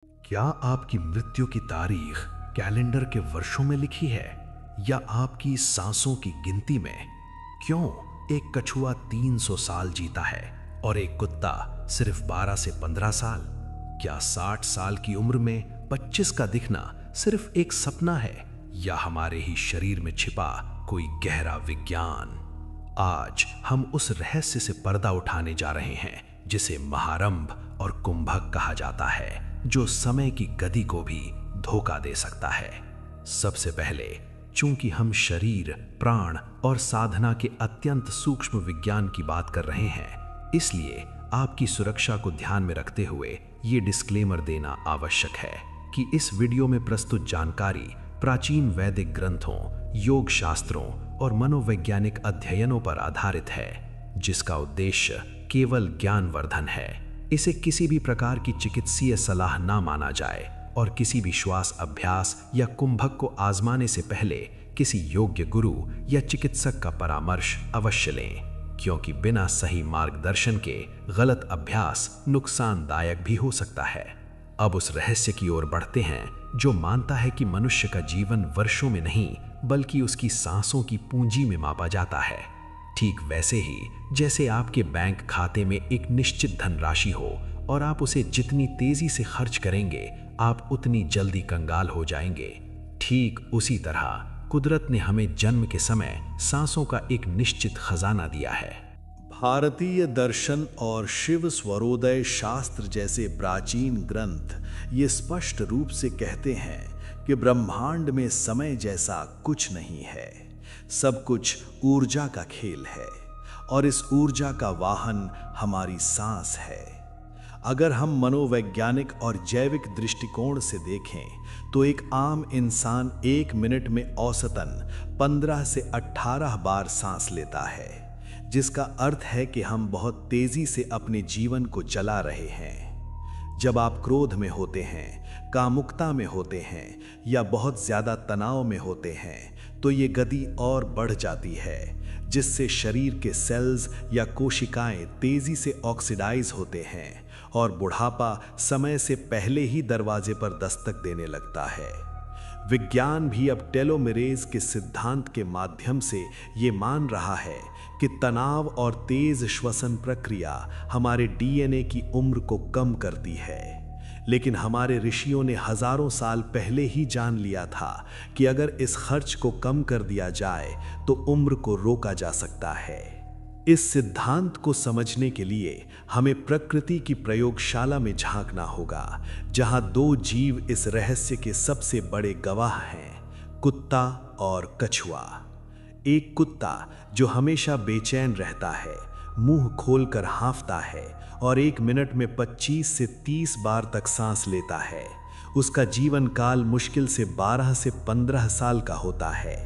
क्या आपकी मृत्यु की तारीख कैलेंडर के वर्षों में लिखी है या आपकी सांसों की गिनती में? क्यों एक कछुआ 300 साल जीता है और एक कुत्ता सिर्फ 12 से 15 साल? क्या 60 साल की उम्र में 25 का दिखना सिर्फ एक सपना है या हमारे ही शरीर में छिपा कोई गहरा विज्ञान? आज हम उस रहस्य से पर्दा उठाने जा रहे हैं जिसे महारंभ और कुंभक कहा जाता है, जो समय की गति को भी धोखा दे सकता है। सबसे पहले, चूंकि हम शरीर, प्राण और साधना के अत्यंत सूक्ष्म विज्ञान की बात कर रहे हैं, इसलिए आपकी सुरक्षा को ध्यान में रखते हुए ये डिस्क्लेमर देना आवश्यक है कि इस वीडियो में प्रस्तुत जानकारी प्राचीन वैदिक ग्रंथों, योग शास्त्रों और मनोवैज्ञानिक अध्ययनों पर आधारित है, जिसका उद्देश्य केवल ज्ञानवर्धन है। इसे किसी भी प्रकार की चिकित्सीय सलाह ना माना जाए और किसी भी श्वास अभ्यास या कुंभक को आजमाने से पहले किसी योग्य गुरु या चिकित्सक का परामर्श अवश्य लें, क्योंकि बिना सही मार्गदर्शन के गलत अभ्यास नुकसानदायक भी हो सकता है। अब उस रहस्य की ओर बढ़ते हैं जो मानता है कि मनुष्य का जीवन वर्षों में नहीं बल्कि उसकी सांसों की पूंजी में मापा जाता है। ठीक वैसे ही जैसे आपके बैंक खाते में एक निश्चित धनराशि हो और आप उसे जितनी तेजी से खर्च करेंगे आप उतनी जल्दी कंगाल हो जाएंगे, ठीक उसी तरह कुदरत ने हमें जन्म के समय सांसों का एक निश्चित खजाना दिया है। भारतीय दर्शन और शिव स्वरोदय शास्त्र जैसे प्राचीन ग्रंथ ये स्पष्ट रूप से कहते हैं कि ब्रह्मांड में समय जैसा कुछ नहीं है। सब कुछ ऊर्जा का खेल है और इस ऊर्जा का वाहन हमारी सांस है। अगर हम मनोवैज्ञानिक और जैविक दृष्टिकोण से देखें तो एक आम इंसान 1 मिनट में औसतन 15 से 18 बार सांस लेता है, जिसका अर्थ है कि हम बहुत तेजी से अपने जीवन को चला रहे हैं। जब आप क्रोध में होते हैं, कामुकता में होते हैं या बहुत ज्यादा तनाव में होते हैं तो ये गति और बढ़ जाती है, जिससे शरीर के सेल्स या कोशिकाएं तेजी से ऑक्सीडाइज होते हैं और बुढ़ापा समय से पहले ही दरवाजे पर दस्तक देने लगता है। विज्ञान भी अब टेलोमेरेज के सिद्धांत के माध्यम से ये मान रहा है कि तनाव और तेज श्वसन प्रक्रिया हमारे डीएनए की उम्र को कम करती है। लेकिन हमारे ऋषियों ने हजारों साल पहले ही जान लिया था कि अगर इस खर्च को कम कर दिया जाए तो उम्र को रोका जा सकता है। इस सिद्धांत को समझने के लिए हमें प्रकृति की प्रयोगशाला में झांकना होगा, जहां 2 जीव इस रहस्य के सबसे बड़े गवाह हैं, कुत्ता और कछुआ। एक कुत्ता जो हमेशा बेचैन रहता है, मुंह खोलकर हाँफता है और 1 मिनट में 25 से 30 बार तक सांस लेता है। उसका जीवन काल मुश्किल से 12 से 15 साल का होता है।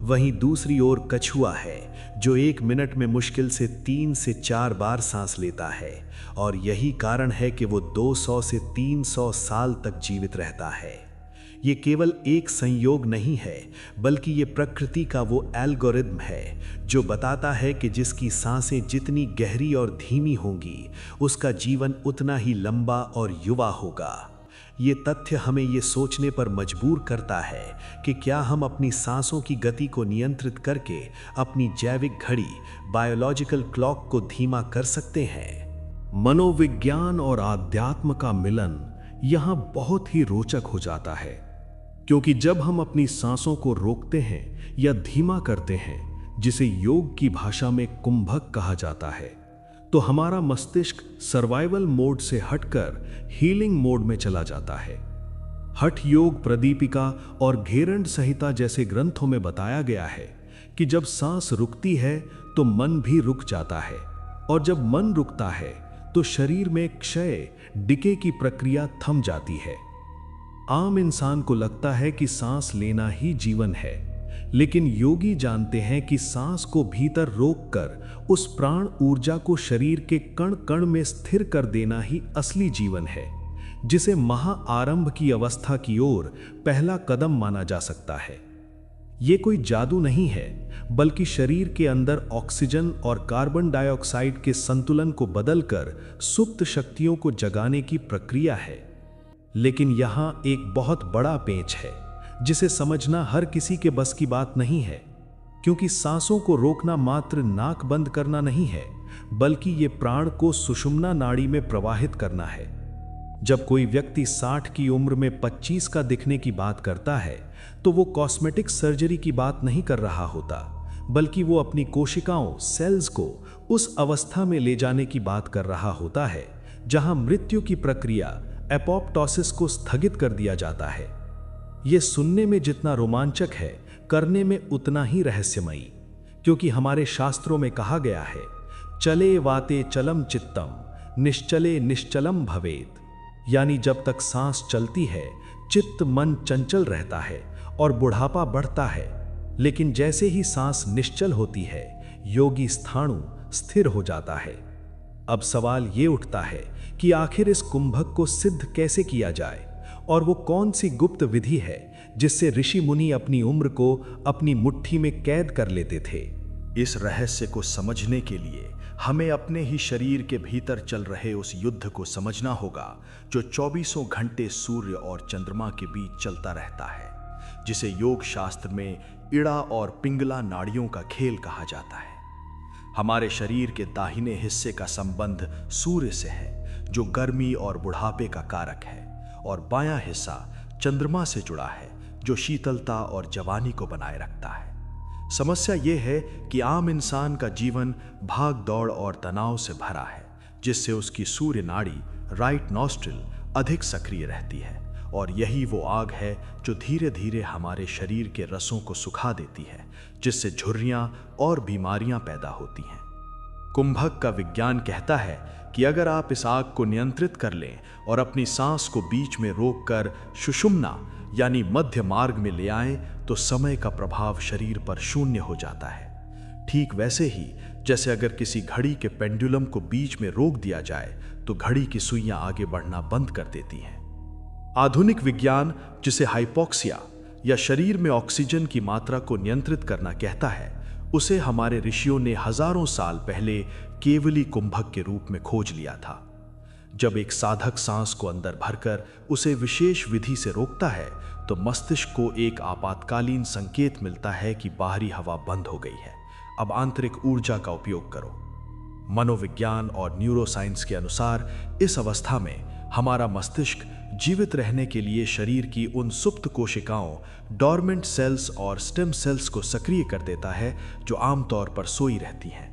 वहीं दूसरी ओर कछुआ है जो 1 मिनट में मुश्किल से 3 से 4 बार सांस लेता है और यही कारण है कि वो 200 से 300 साल तक जीवित रहता है। ये केवल एक संयोग नहीं है, बल्कि ये प्रकृति का वो एल्गोरिथम है जो बताता है कि जिसकी सांसें जितनी गहरी और धीमी होंगी उसका जीवन उतना ही लंबा और युवा होगा। ये तथ्य हमें ये सोचने पर मजबूर करता है कि क्या हम अपनी सांसों की गति को नियंत्रित करके अपनी जैविक घड़ी, बायोलॉजिकल क्लॉक को धीमा कर सकते हैं। मनोविज्ञान और आध्यात्म का मिलन यहाँ बहुत ही रोचक हो जाता है, क्योंकि जब हम अपनी सांसों को रोकते हैं या धीमा करते हैं, जिसे योग की भाषा में कुंभक कहा जाता है, तो हमारा मस्तिष्क सर्वाइवल मोड से हटकर हीलिंग मोड में चला जाता है। हठ योग, प्रदीपिका और घेरंड संहिता जैसे ग्रंथों में बताया गया है कि जब सांस रुकती है तो मन भी रुक जाता है और जब मन रुकता है तो शरीर में क्षय, डिके की प्रक्रिया थम जाती है। आम इंसान को लगता है कि सांस लेना ही जीवन है, लेकिन योगी जानते हैं कि सांस को भीतर रोककर उस प्राण ऊर्जा को शरीर के कण कण में स्थिर कर देना ही असली जीवन है, जिसे महाआरंभ की अवस्था की ओर पहला कदम माना जा सकता है। ये कोई जादू नहीं है, बल्कि शरीर के अंदर ऑक्सीजन और कार्बन डाइऑक्साइड के संतुलन को बदलकर सुप्त शक्तियों को जगाने की प्रक्रिया है। लेकिन यहाँ एक बहुत बड़ा पेंच है जिसे समझना हर किसी के बस की बात नहीं है, क्योंकि सांसों को रोकना मात्र नाक बंद करना नहीं है, बल्कि ये प्राण को सुषुम्ना नाड़ी में प्रवाहित करना है। जब कोई व्यक्ति 60 की उम्र में 25 का दिखने की बात करता है तो वो कॉस्मेटिक सर्जरी की बात नहीं कर रहा होता, बल्कि वो अपनी कोशिकाओं सेल्स को उस अवस्था में ले जाने की बात कर रहा होता है जहां मृत्यु की प्रक्रिया एपोप्टोसिस को स्थगित कर दिया जाता है। यह सुनने में जितना रोमांचक है, करने में उतना ही रहस्यमयी, क्योंकि हमारे शास्त्रों में कहा गया है, चले वाते चलम चित्तम निश्चले निश्चलम भवेत, यानी जब तक सांस चलती है चित्त मन चंचल रहता है और बुढ़ापा बढ़ता है, लेकिन जैसे ही सांस निश्चल होती है योगी स्थाणु स्थिर हो जाता है। अब सवाल ये उठता है कि आखिर इस कुंभक को सिद्ध कैसे किया जाए और वो कौन सी गुप्त विधि है जिससे ऋषि मुनि अपनी उम्र को अपनी मुट्ठी में कैद कर लेते थे। इस रहस्य को समझने के लिए हमें अपने ही शरीर के भीतर चल रहे उस युद्ध को समझना होगा जो 24 घंटे सूर्य और चंद्रमा के बीच चलता रहता है, जिसे योग शास्त्र में इड़ा और पिंगला नाड़ियों का खेल कहा जाता है। हमारे शरीर के दाहिने हिस्से का संबंध सूर्य से है जो गर्मी और बुढ़ापे का कारक है, और बायां हिस्सा चंद्रमा से जुड़ा है जो शीतलता और जवानी को बनाए रखता है। समस्या यह है कि आम इंसान का जीवन भाग दौड़ और तनाव से भरा है, जिससे उसकी सूर्य नाड़ी राइट नॉस्ट्रिल अधिक सक्रिय रहती है, और यही वो आग है जो धीरे धीरे हमारे शरीर के रसों को सुखा देती है, जिससे झुर्रियां और बीमारियां पैदा होती हैं। कुंभक का विज्ञान कहता है कि अगर आप इस आग को नियंत्रित कर लें और अपनी सांस को बीच में रोककर सुषुम्ना यानी मध्य मार्ग में ले आएं, तो समय का प्रभाव शरीर पर शून्य हो जाता है। ठीक वैसे ही जैसे अगर किसी घड़ी के पेंडुलम को बीच में रोक दिया जाए तो घड़ी की सुइयां आगे बढ़ना बंद कर देती हैं। आधुनिक विज्ञान, जिसे हाइपोक्सिया या शरीर में ऑक्सीजन की मात्रा को नियंत्रित करना कहता है, उसे हमारे ऋषियों ने हजारों साल पहले केवली कुंभक के रूप में खोज लिया था। जब एक साधक सांस को अंदर भरकर उसे विशेष विधि से रोकता है तो मस्तिष्क को एक आपातकालीन संकेत मिलता है कि बाहरी हवा बंद हो गई है, अब आंतरिक ऊर्जा का उपयोग करो। मनोविज्ञान और न्यूरोसाइंस के अनुसार इस अवस्था में हमारा मस्तिष्क जीवित रहने के लिए शरीर की उन सुप्त कोशिकाओं, डॉर्मेंट सेल्स और स्टेम सेल्स को सक्रिय कर देता है जो आमतौर पर सोई रहती हैं।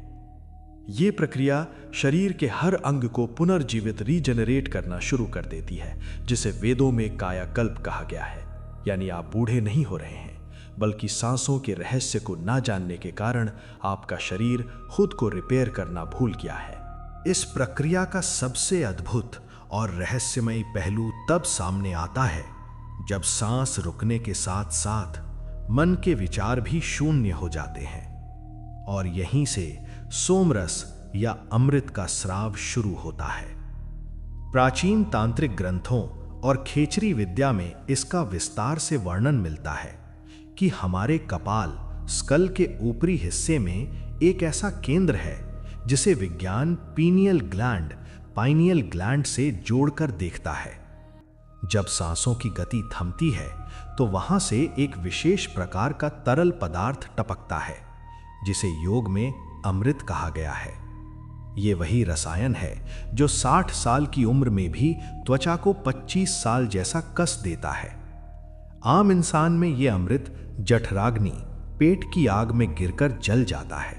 ये प्रक्रिया शरीर के हर अंग को पुनर्जीवित रीजनरेट करना शुरू कर देती है, जिसे वेदों में कायाकल्प कहा गया है। यानी आप बूढ़े नहीं हो रहे हैं, बल्कि सांसों के रहस्य को ना जानने के कारण आपका शरीर खुद को रिपेयर करना भूल गया है। इस प्रक्रिया का सबसे अद्भुत और रहस्यमयी पहलू तब सामने आता है जब सांस रुकने के साथ साथ मन के विचार भी शून्य हो जाते हैं, और यहीं से सोमरस या अमृत का स्राव शुरू होता है। प्राचीन तांत्रिक ग्रंथों और खेचरी विद्या में इसका विस्तार से वर्णन मिलता है कि हमारे कपाल स्कल के ऊपरी हिस्से में एक ऐसा केंद्र है जिसे विज्ञान पाइनियल ग्लैंड से जोड़कर देखता है। जब सांसों की गति थमती है तो वहां से एक विशेष प्रकार का तरल पदार्थ टपकता है जिसे योग में अमृत कहा गया है। ये वही रसायन है जो 60 साल की उम्र में भी त्वचा को 25 साल जैसा कस देता है। आम इंसान में ये अमृत जठराग्नि, पेट की आग में गिरकर जल जाता है,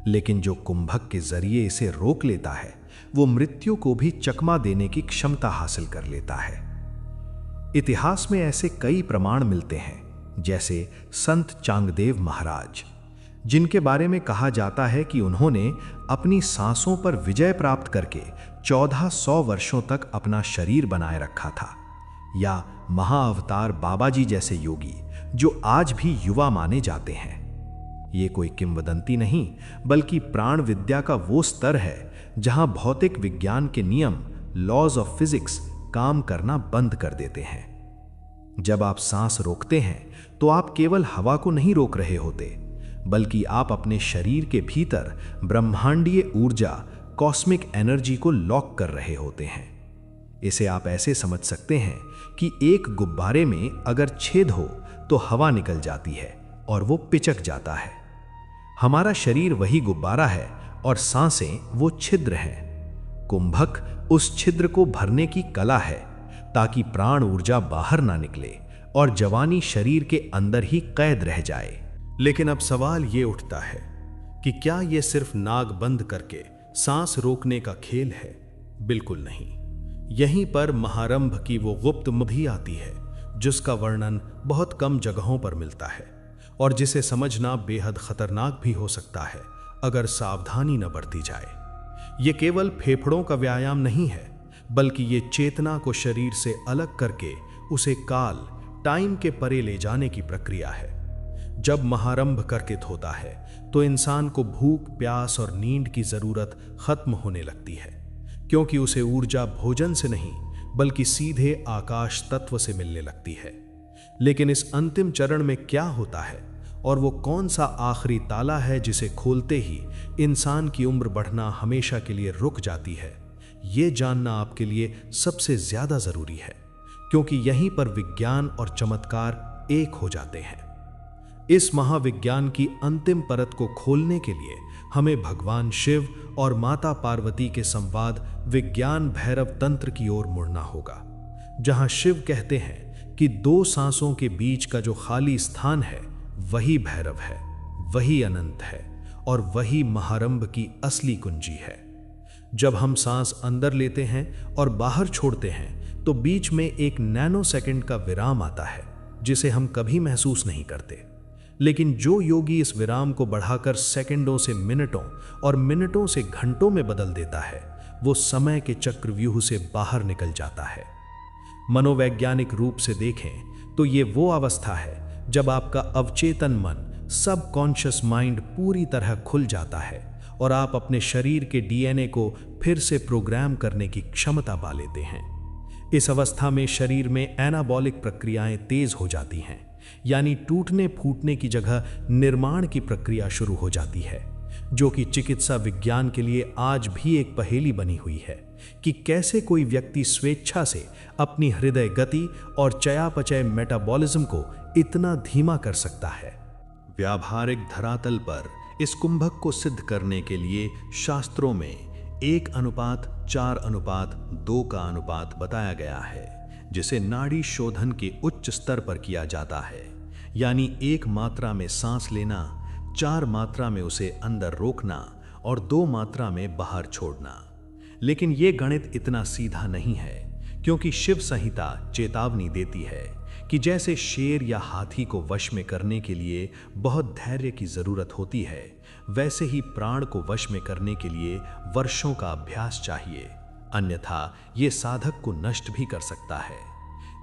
लेकिन जो कुंभक के जरिए इसे रोक लेता है वो मृत्यु को भी चकमा देने की क्षमता हासिल कर लेता है। इतिहास में ऐसे कई प्रमाण मिलते हैं, जैसे संत चांगदेव महाराज, जिनके बारे में कहा जाता है कि उन्होंने अपनी सांसों पर विजय प्राप्त करके 1400 वर्षों तक अपना शरीर बनाए रखा था, या महाअवतार बाबा जी जैसे योगी जो आज भी युवा माने जाते हैं। ये कोई किंवदंती नहीं, बल्कि प्राण विद्या का वो स्तर है जहां भौतिक विज्ञान के नियम, लॉज ऑफ फिजिक्स, काम करना बंद कर देते हैं। जब आप सांस रोकते हैं तो आप केवल हवा को नहीं रोक रहे होते, बल्कि आप अपने शरीर के भीतर ब्रह्मांडीय ऊर्जा, कॉस्मिक एनर्जी को लॉक कर रहे होते हैं। इसे आप ऐसे समझ सकते हैं कि एक गुब्बारे में अगर छेद हो तो हवा निकल जाती है और वो पिचक जाता है। हमारा शरीर वही गुब्बारा है और सांसें वो छिद्र हैं। कुंभक उस छिद्र को भरने की कला है ताकि प्राण ऊर्जा बाहर ना निकले और जवानी शरीर के अंदर ही कैद रह जाए। लेकिन अब सवाल ये उठता है कि क्या ये सिर्फ नाक बंद करके सांस रोकने का खेल है? बिल्कुल नहीं। यहीं पर महारंभ की वो गुप्त भी आती है जिसका वर्णन बहुत कम जगहों पर मिलता है और जिसे समझना बेहद खतरनाक भी हो सकता है अगर सावधानी न बरती जाए। ये केवल फेफड़ों का व्यायाम नहीं है, बल्कि ये चेतना को शरीर से अलग करके उसे काल टाइम के परे ले जाने की प्रक्रिया है। जब महारंभ कर्कित होता है तो इंसान को भूख, प्यास और नींद की जरूरत खत्म होने लगती है, क्योंकि उसे ऊर्जा भोजन से नहीं बल्कि सीधे आकाश तत्व से मिलने लगती है। लेकिन इस अंतिम चरण में क्या होता है और वो कौन सा आखिरी ताला है जिसे खोलते ही इंसान की उम्र बढ़ना हमेशा के लिए रुक जाती है, ये जानना आपके लिए सबसे ज्यादा जरूरी है, क्योंकि यहीं पर विज्ञान और चमत्कार एक हो जाते हैं। इस महाविज्ञान की अंतिम परत को खोलने के लिए हमें भगवान शिव और माता पार्वती के संवाद विज्ञान भैरव तंत्र की ओर मुड़ना होगा, जहां शिव कहते हैं कि दो सांसों के बीच का जो खाली स्थान है वही भैरव है, वही अनंत है और वही महारंभ की असली कुंजी है। जब हम सांस अंदर लेते हैं और बाहर छोड़ते हैं तो बीच में एक नैनो सेकंड का विराम आता है जिसे हम कभी महसूस नहीं करते। लेकिन जो योगी इस विराम को बढ़ाकर सेकंडों से मिनटों और मिनटों से घंटों में बदल देता है, वो समय के चक्रव्यूह से बाहर निकल जाता है। मनोवैज्ञानिक रूप से देखें तो ये वो अवस्था है जब आपका अवचेतन मन, सबकॉन्शियस माइंड पूरी तरह खुल जाता है और आप अपने शरीर के डीएनए को फिर से प्रोग्राम करने की क्षमता पा लेते हैं। इस अवस्था में शरीर में एनाबॉलिक प्रक्रियाएं तेज हो जाती हैं, यानी टूटने फूटने की जगह निर्माण की प्रक्रिया शुरू हो जाती है, जो कि चिकित्सा विज्ञान के लिए आज भी एक पहेली बनी हुई है कि कैसे कोई व्यक्ति स्वेच्छा से अपनी हृदय गति और चयापचय मेटाबॉलिज्म को इतना धीमा कर सकता है। व्यावहारिक धरातल पर इस कुंभक को सिद्ध करने के लिए शास्त्रों में 1:4:2 का अनुपात बताया गया है, जिसे नाड़ी शोधन के उच्च स्तर पर किया जाता है, यानी 1 मात्रा में सांस लेना, 4 मात्रा में उसे अंदर रोकना और 2 मात्रा में बाहर छोड़ना। लेकिन ये गणित इतना सीधा नहीं है, क्योंकि शिव संहिता चेतावनी देती है कि जैसे शेर या हाथी को वश में करने के लिए बहुत धैर्य की जरूरत होती है, वैसे ही प्राण को वश में करने के लिए वर्षों का अभ्यास चाहिए, अन्यथा ये साधक को नष्ट भी कर सकता है।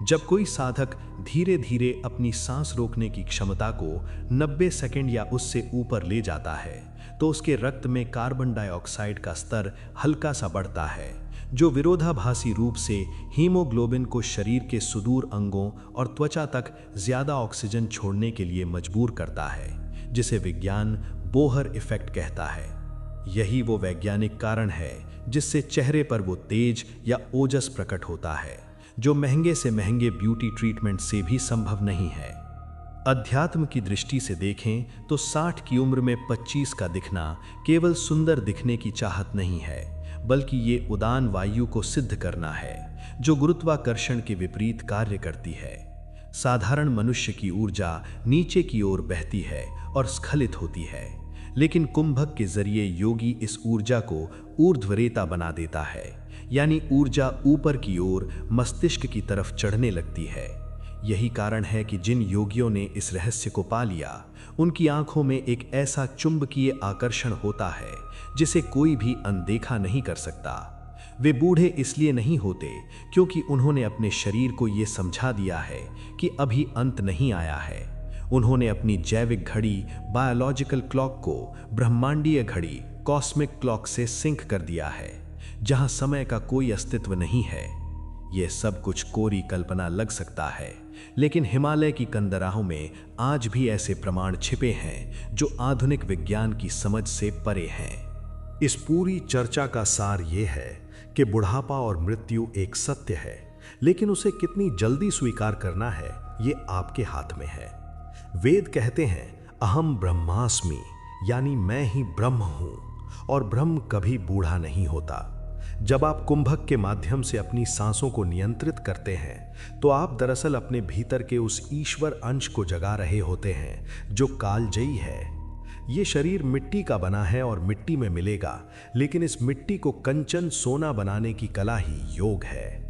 जब कोई साधक धीरे धीरे अपनी सांस रोकने की क्षमता को 90 सेकंड या उससे ऊपर ले जाता है तो उसके रक्त में कार्बन डाइऑक्साइड का स्तर हल्का सा बढ़ता है, जो विरोधाभासी रूप से हीमोग्लोबिन को शरीर के सुदूर अंगों और त्वचा तक ज्यादा ऑक्सीजन छोड़ने के लिए मजबूर करता है, जिसे विज्ञान बोहर इफेक्ट कहता है। यही वो वैज्ञानिक कारण है जिससे चेहरे पर वो तेज या ओजस प्रकट होता है, जो महंगे से महंगे ब्यूटी ट्रीटमेंट से भी संभव नहीं है। अध्यात्म की दृष्टि से देखें तो 60 की उम्र में 25 का दिखना केवल सुंदर दिखने की चाहत नहीं है, बल्कि ये उदान वायु को सिद्ध करना है जो गुरुत्वाकर्षण के विपरीत कार्य करती है। साधारण मनुष्य की ऊर्जा नीचे की ओर बहती है और स्खलित होती है, लेकिन कुंभक के जरिए योगी इस ऊर्जा को ऊर्ध्वरेता बना देता है, यानी ऊर्जा ऊपर की ओर मस्तिष्क की तरफ चढ़ने लगती है। यही कारण है कि जिन योगियों ने इस रहस्य को पा लिया, उनकी आंखों में एक ऐसा चुंबकीय आकर्षण होता है जिसे कोई भी अनदेखा नहीं कर सकता। वे बूढ़े इसलिए नहीं होते क्योंकि उन्होंने अपने शरीर को ये समझा दिया है कि अभी अंत नहीं आया है। उन्होंने अपनी जैविक घड़ी बायोलॉजिकल क्लॉक को ब्रह्मांडीय घड़ी कॉस्मिक क्लॉक से सिंक कर दिया है, जहां समय का कोई अस्तित्व नहीं है। यह सब कुछ कोरी कल्पना लग सकता है, लेकिन हिमालय की कंदराहों में आज भी ऐसे प्रमाण छिपे हैं जो आधुनिक विज्ञान की समझ से परे हैं। इस पूरी चर्चा का सार ये है कि बुढ़ापा और मृत्यु एक सत्य है, लेकिन उसे कितनी जल्दी स्वीकार करना है ये आपके हाथ में है। वेद कहते हैं अहम ब्रह्मास्मि, यानी मैं ही ब्रह्म हूं, और ब्रह्म कभी बूढ़ा नहीं होता। जब आप कुंभक के माध्यम से अपनी सांसों को नियंत्रित करते हैं तो आप दरअसल अपने भीतर के उस ईश्वर अंश को जगा रहे होते हैं जो कालजयी है। ये शरीर मिट्टी का बना है और मिट्टी में मिलेगा, लेकिन इस मिट्टी को कंचन सोना बनाने की कला ही योग है।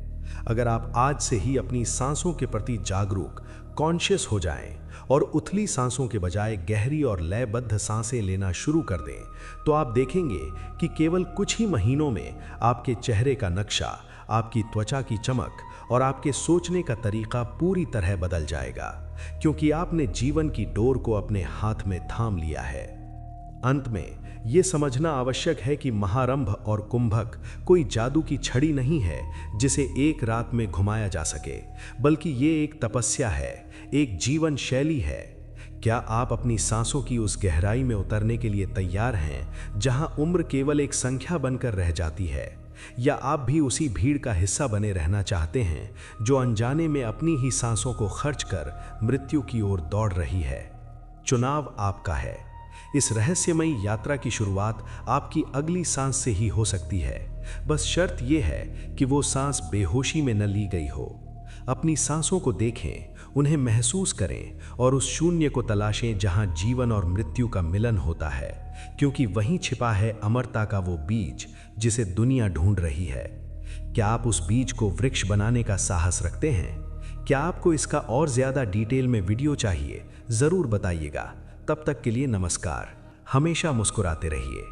अगर आप आज से ही अपनी सांसों के प्रति जागरूक, कॉन्शियस हो जाएं और उथली सांसों के बजाय गहरी और लयबद्ध सांसें लेना शुरू कर दें, तो आप देखेंगे कि केवल कुछ ही महीनों में आपके चेहरे का नक्शा, आपकी त्वचा की चमक और आपके सोचने का तरीका पूरी तरह बदल जाएगा, क्योंकि आपने जीवन की डोर को अपने हाथ में थाम लिया है। अंत में ये समझना आवश्यक है कि महारंभ और कुंभक कोई जादू की छड़ी नहीं है जिसे एक रात में घुमाया जा सके, बल्कि ये एक तपस्या है, एक जीवन शैली है। क्या आप अपनी सांसों की उस गहराई में उतरने के लिए तैयार हैं जहां उम्र केवल एक संख्या बनकर रह जाती है, या आप भी उसी भीड़ का हिस्सा बने रहना चाहते हैं जो अनजाने में अपनी ही सांसों को खर्च कर मृत्यु की ओर दौड़ रही है? चुनाव आपका है। इस रहस्यमयी यात्रा की शुरुआत आपकी अगली सांस से ही हो सकती है। बस शर्त यह है कि वो सांस बेहोशी में न ली गई हो। अपनी सांसों को देखें, उन्हें महसूस करें और उस शून्य को तलाशें जहां जीवन और मृत्यु का मिलन होता है, क्योंकि वहीं छिपा है अमरता का वो बीज जिसे दुनिया ढूंढ रही है। क्या आप उस बीज को वृक्ष बनाने का साहस रखते हैं? क्या आपको इसका और ज्यादा डिटेल में वीडियो चाहिए? जरूर बताइएगा। तब तक के लिए नमस्कार। हमेशा मुस्कुराते रहिए।